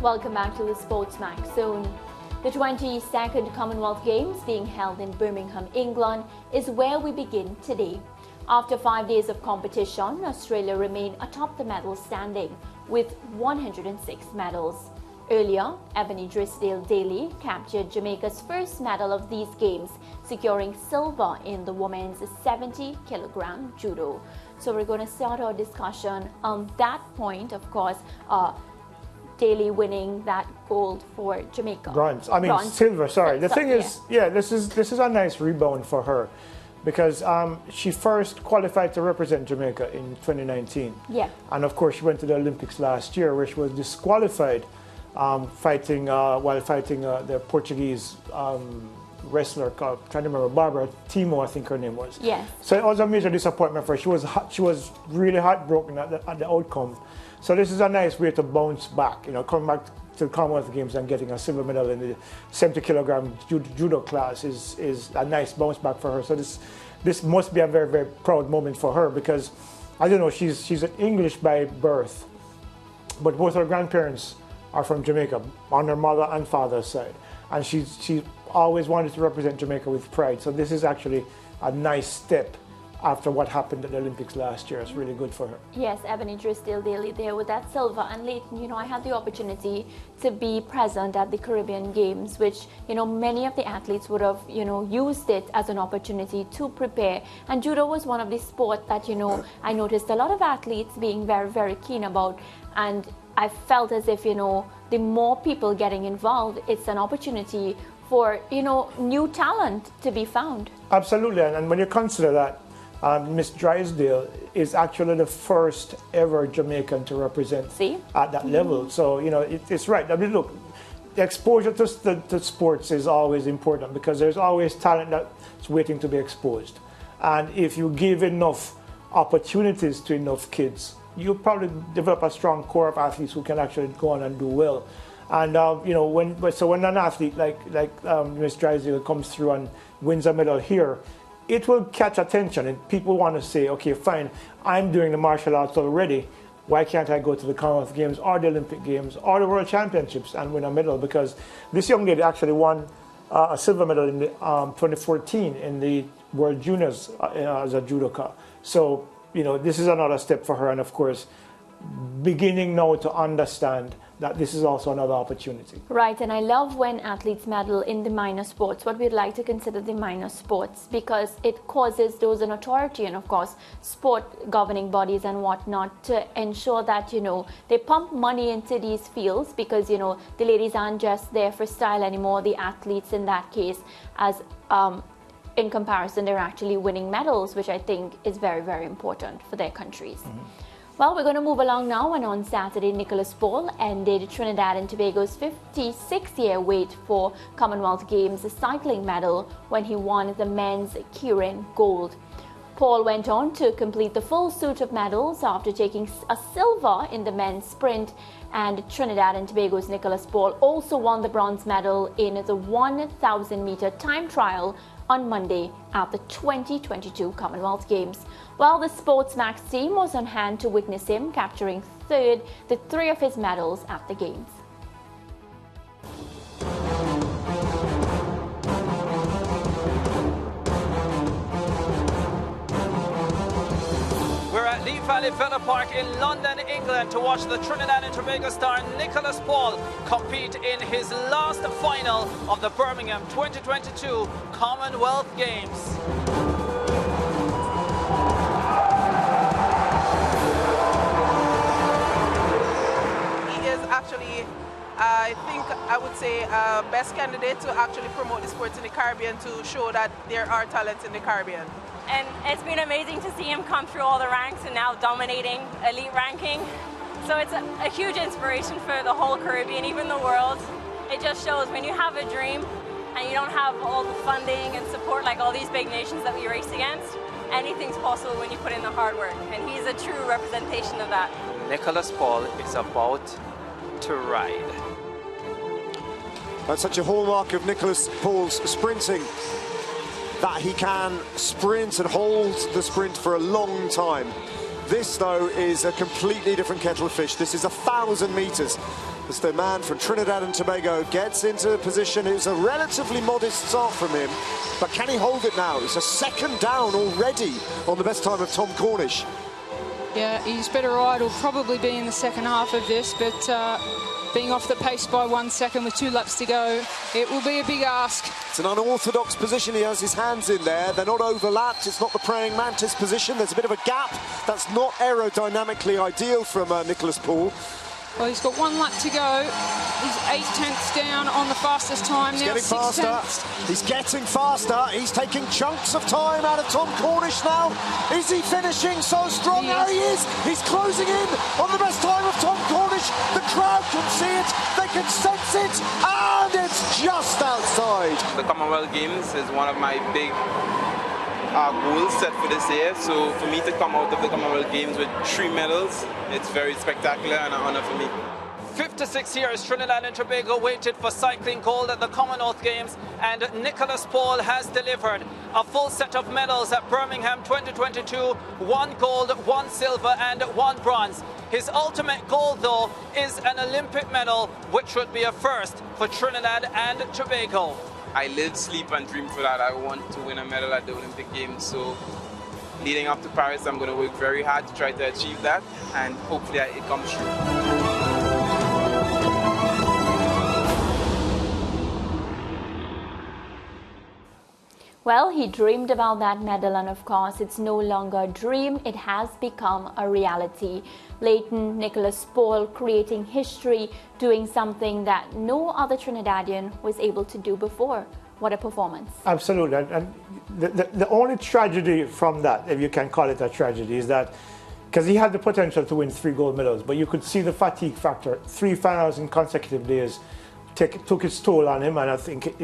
Welcome back to the SportsMax Zone. The 22nd Commonwealth Games being held in Birmingham, England is where we begin today. After 5 days of competition, Australia remained atop the medal standing with 106 medals. Earlier, Ebony Daley captured Jamaica's first medal of these games, securing silver in the women's 70-kilogram judo. So we're going to start our discussion on that point, of course. Daley winning that gold for Jamaica. Bronze. Bronze. Silver. Sorry. The thing is, this is a nice rebound for her, because she first qualified to represent Jamaica in 2019. Yeah. And of course, she went to the Olympics last year, where she was disqualified while fighting the Portuguese wrestler called, I'm trying to remember, Barbara Timo, I think her name was. Yes. So it was a major disappointment for her. She was really heartbroken at the outcome. So this is a nice way to bounce back, coming back to the Commonwealth Games and getting a silver medal in the 70-kilogram judo class is a nice bounce back for her. So this must be a very, very proud moment for her, because, I don't know, she's English by birth, but both her grandparents are from Jamaica on her mother and father's side, and she always wanted to represent Jamaica with pride. So this is actually a nice step after what happened at the Olympics last year. It's really good for her. Yes, Ebony Daley there with that silver. And Leighton, I had the opportunity to be present at the Caribbean Games, which, many of the athletes would have, used it as an opportunity to prepare. And judo was one of the sports that, I noticed a lot of athletes being very, very keen about. And I felt as if, the more people getting involved, it's an opportunity for, new talent to be found. Absolutely. And when you consider that, Miss Drysdale is actually the first ever Jamaican to represent at that level. So, it's right. I mean, look, the exposure to sports is always important, because there's always talent that's waiting to be exposed. And if you give enough opportunities to enough kids, you'll probably develop a strong core of athletes who can actually go on and do well. And, when an athlete like Miss Drysdale comes through and wins a medal here, it will catch attention, and people want to say, okay, fine, I'm doing the martial arts already. Why can't I go to the Commonwealth Games or the Olympic Games or the World Championships and win a medal? Because this young lady actually won a silver medal in 2014 in the World Juniors as a judoka. So, this is another step for her, and of course, beginning now to understand that this is also another opportunity. Right, and I love when athletes medal in the minor sports, what we'd like to consider the minor sports, because it causes those in authority and, of course, sport governing bodies and whatnot to ensure that, they pump money into these fields, because, the ladies aren't just there for style anymore. The athletes in that case, as in comparison, they're actually winning medals, which I think is very, very important for their countries. Mm-hmm. Well, we're going to move along now, and on Saturday, Nicholas Paul ended Trinidad and Tobago's 56-year wait for Commonwealth Games cycling medal when he won the men's Keirin gold. Paul went on to complete the full suit of medals after taking a silver in the men's sprint, and Trinidad and Tobago's Nicholas Paul also won the bronze medal in the 1,000-meter time trial on Monday at the 2022 Commonwealth Games. Well, the SportsMax team was on hand to witness him capturing the three of his medals at the Games. We're at Lee Valley Villa Park in London, England, to watch the Trinidad and Tobago star Nicholas Paul compete in his last final of the Birmingham 2022 Commonwealth Games. He is actually, I would say, best candidate to actually promote the sports in the Caribbean, to show that there are talents in the Caribbean. And it's been amazing to see him come through all the ranks and now dominating elite ranking. So it's a huge inspiration for the whole Caribbean, even the world. It just shows when you have a dream and you don't have all the funding and support like all these big nations that we race against, anything's possible when you put in the hard work. And he's a true representation of that. Nicholas Paul is about to ride. That's such a hallmark of Nicholas Paul's sprinting, that he can sprint and hold the sprint for a long time. This, though, is a completely different kettle of fish. This is 1,000 meters. as the man from Trinidad and Tobago gets into position. It was a relatively modest start from him, but can he hold it now? It's a second down already on the best time of Tom Cornish. Yeah, his better ride will probably be in the second half of this, but being off the pace by 1 second with 2 laps to go, it will be a big ask. It's an unorthodox position. He has his hands in there. They're not overlapped. It's not the praying mantis position. There's a bit of a gap. That's not aerodynamically ideal from Nicholas Poole. Well, he's got 1 lap to go. He's 8/10 down on the fastest time. He's now getting faster. 6/10. He's getting faster. He's taking chunks of time out of Tom Cornish now. Is he finishing so strong? There he is. He's closing in on the best time of Tom Cornish. The crowd can see it. They can sense it. And it's just outside. The Commonwealth Games is one of my big goals set for this year. So for me to come out of the Commonwealth Games with 3 medals, it's very spectacular and an honor for me. 56 years Trinidad and Tobago waited for cycling gold at the Commonwealth Games, and Nicholas Poole has delivered a full set of medals at Birmingham 2022, 1 gold, 1 silver and 1 bronze. His ultimate goal though is an Olympic medal, which would be a first for Trinidad and Tobago. I live, sleep and dream for that. I want to win a medal at the Olympic Games, so leading up to Paris I'm going to work very hard to try to achieve that, and hopefully it comes true. Well, he dreamed about that medal, and of course it's no longer a dream, it has become a reality. Leighton Nicholas Poole creating history, doing something that no other Trinidadian was able to do before. What a performance. Absolutely. And the only tragedy from that, if you can call it a tragedy, is that because he had the potential to win 3 gold medals, but you could see the fatigue factor. 3 finals in consecutive days took its toll on him, and I think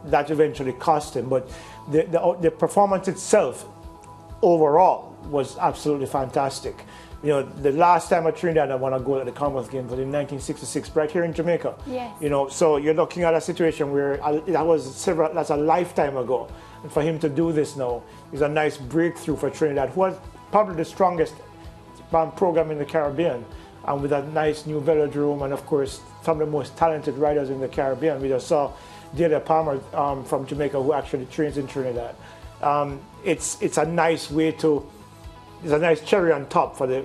that eventually cost him. But the performance itself overall was absolutely fantastic. The last time a Trinidad won a gold at the Commonwealth Games was in 1966, right here in Jamaica. Yes. So you're looking at a situation where that's a lifetime ago, and for him to do this now is a nice breakthrough for Trinidad, who was probably the strongest program in the Caribbean, and with a nice new velodrome, and of course some of the most talented riders in the Caribbean. We just saw Daley from Jamaica, who actually trains in Trinidad. It's a nice way to. It's a nice cherry on top for the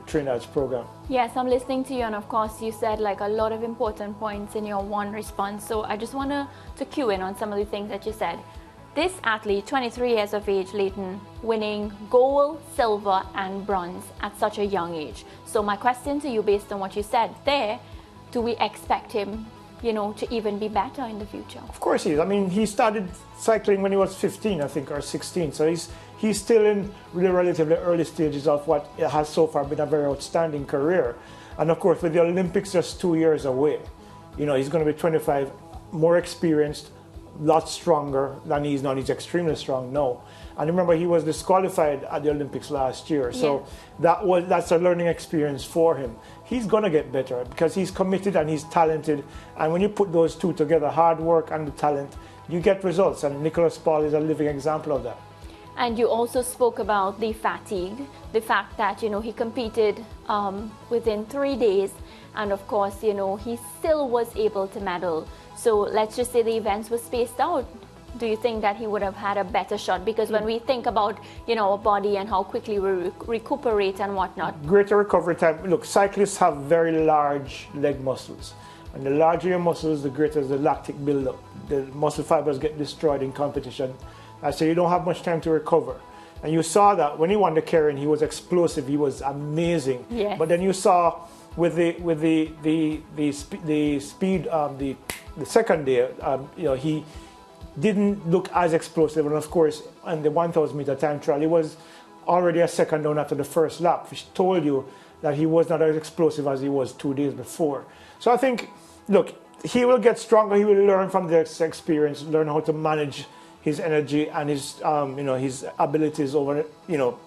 Trinidad's program. Yes, I'm listening to you, and of course you said like a lot of important points in your one response. So I just want to cue in on some of the things that you said. This athlete, 23 years of age, Leighton, winning gold, silver and bronze at such a young age. So my question to you, based on what you said there, do we expect him, to even be better in the future? Of course he is. I mean, he started cycling when he was 15, I think, or 16. So he's still in really relatively early stages of what has so far been a very outstanding career. And of course, with the Olympics just 2 years away, he's going to be 25, more experienced, lot stronger than he is now. He's extremely strong now. And remember, he was disqualified at the Olympics last year. So that's a learning experience for him. He's going to get better because he's committed and he's talented. And when you put those two together, hard work and the talent, you get results. And Nicholas Poole is a living example of that. And you also spoke about the fatigue, the fact that, he competed within 3 days. And of course, he still was able to medal. So let's just say the events were spaced out. Do you think that he would have had a better shot? Because when we think about, our body and how quickly we recuperate and whatnot. Greater recovery time. Look, cyclists have very large leg muscles. And the larger your muscles, the greater the lactic buildup. The muscle fibers get destroyed in competition. So you don't have much time to recover. And you saw that when he won the Keirin, he was explosive. He was amazing. Yes. But then you saw with the speed, the second day, he didn't look as explosive. And of course, on the 1,000 meter time trial, he was already a second down after the first lap, which told you that he was not as explosive as he was 2 days before. So I think, look, he will get stronger. He will learn from this experience, learn how to manage his energy and his, his abilities over,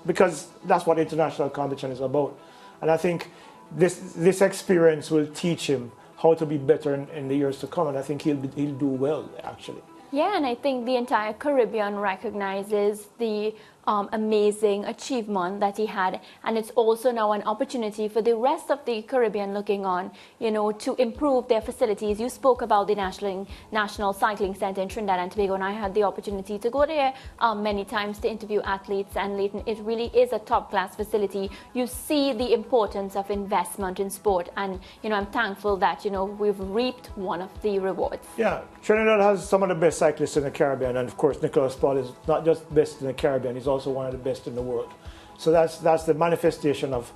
because that's what international competition is about. And I think this experience will teach him how to be better in the years to come. And I think he'll do well, actually. Yeah, and I think the entire Caribbean recognizes the amazing achievement that he had, and it's also now an opportunity for the rest of the Caribbean looking on, to improve their facilities. You spoke about the National Cycling Center in Trinidad and Tobago, and I had the opportunity to go there many times to interview athletes, and Leighton, it really is a top-class facility. You see the importance of investment in sport, and I'm thankful that we've reaped one of the rewards. Yeah, Trinidad has some of the best cyclists in the Caribbean, and of course Nicholas Paul is not just best in the Caribbean, he's also one of the best in the world. So that's the manifestation of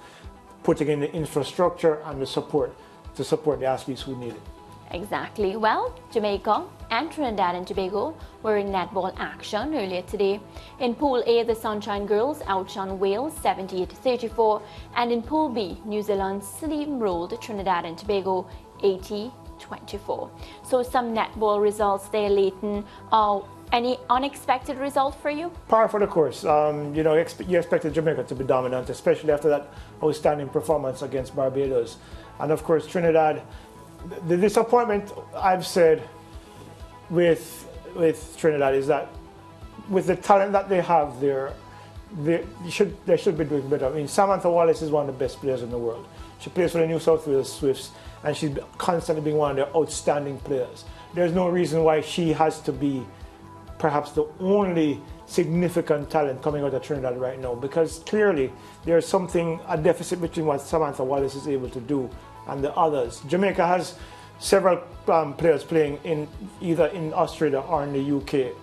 putting in the infrastructure and the support to support the athletes who need it. Exactly. Well, Jamaica and Trinidad and Tobago were in netball action earlier today. In Pool A, the Sunshine Girls outshone Wales 78-34, and in Pool B, New Zealand steamrolled Trinidad and Tobago 80-24. So some netball results there, Leighton. Any unexpected result for you? Par for the course. You expected Jamaica to be dominant, especially after that outstanding performance against Barbados. And of course, Trinidad, the disappointment I've said with Trinidad is that with the talent that they have there, they should be doing better. I mean, Samantha Wallace is one of the best players in the world. She plays for the New South Wales Swifts, and she's constantly being one of their outstanding players. There's no reason why she has to be perhaps the only significant talent coming out of Trinidad right now, because clearly there's a deficit between what Samantha Wallace is able to do and the others. Jamaica has several players playing either in Australia or in the UK,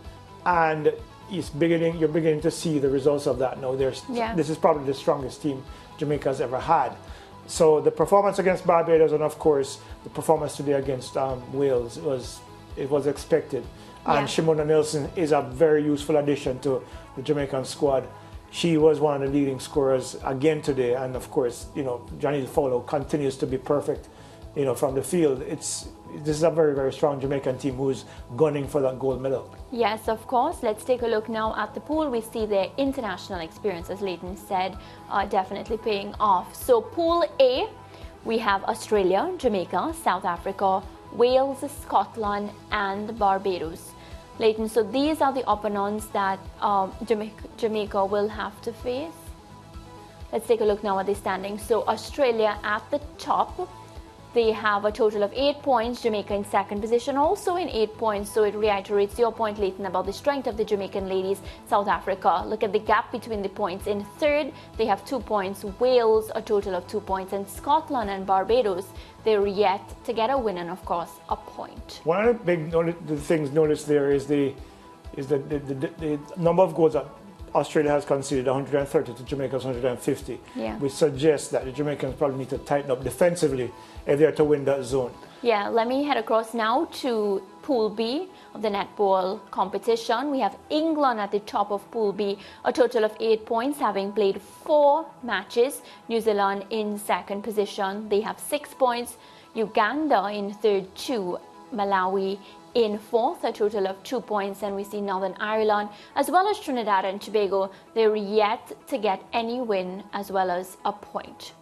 and you're beginning to see the results of that now. This is probably the strongest team Jamaica's ever had. So the performance against Barbados, and of course the performance today against Wales, was expected. And Shimona Nelson is a very useful addition to the Jamaican squad. She was one of the leading scorers again today, and of course, Janelle Fowler continues to be perfect, from the field. This is a very, very strong Jamaican team who's gunning for that gold medal. Yes, of course. Let's take a look now at the pool. We see their international experience, as Leighton said, definitely paying off. So Pool A, we have Australia, Jamaica, South Africa, Wales, Scotland, and Barbados. Leighton, so these are the opponents that Jamaica will have to face. Let's take a look now at the standings. So Australia at the top, they have a total of 8 points. Jamaica in second position, also in 8 points. So it reiterates your point, Leighton, about the strength of the Jamaican ladies. South Africa, look at the gap between the points. In third, they have 2 points. Wales, a total of 2 points. And Scotland and Barbados, they're yet to get a win, and of course, a point. One of the things noticed there is the number of goals that Australia has conceded, 130 to Jamaica's 150, which suggests that the Jamaicans probably need to tighten up defensively if they're to win that zone. Yeah, let me head across now to Pool B of the netball competition. We have England at the top of Pool B, a total of 8 points, having played 4 matches. New Zealand in second position, they have 6 points. Uganda in third, 2. Malawi in fourth, a total of 2 points. And we see Northern Ireland, as well as Trinidad and Tobago, they're yet to get any win as well as a point.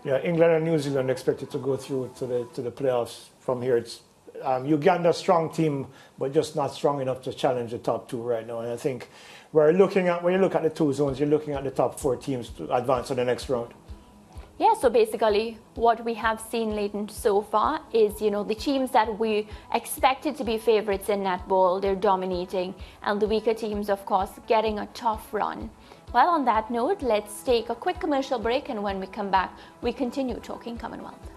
Yeah, England and New Zealand expected to go through to the playoffs from here. It's Uganda, strong team, but just not strong enough to challenge the top 2 right now. And I think when you look at the 2 zones, you're looking at the top 4 teams to advance to the next round. Yeah, so basically what we have seen, Leighton, so far is, the teams that we expected to be favorites in netball, they're dominating, and the weaker teams, of course, getting a tough run. Well, on that note, let's take a quick commercial break, and when we come back, we continue talking Commonwealth.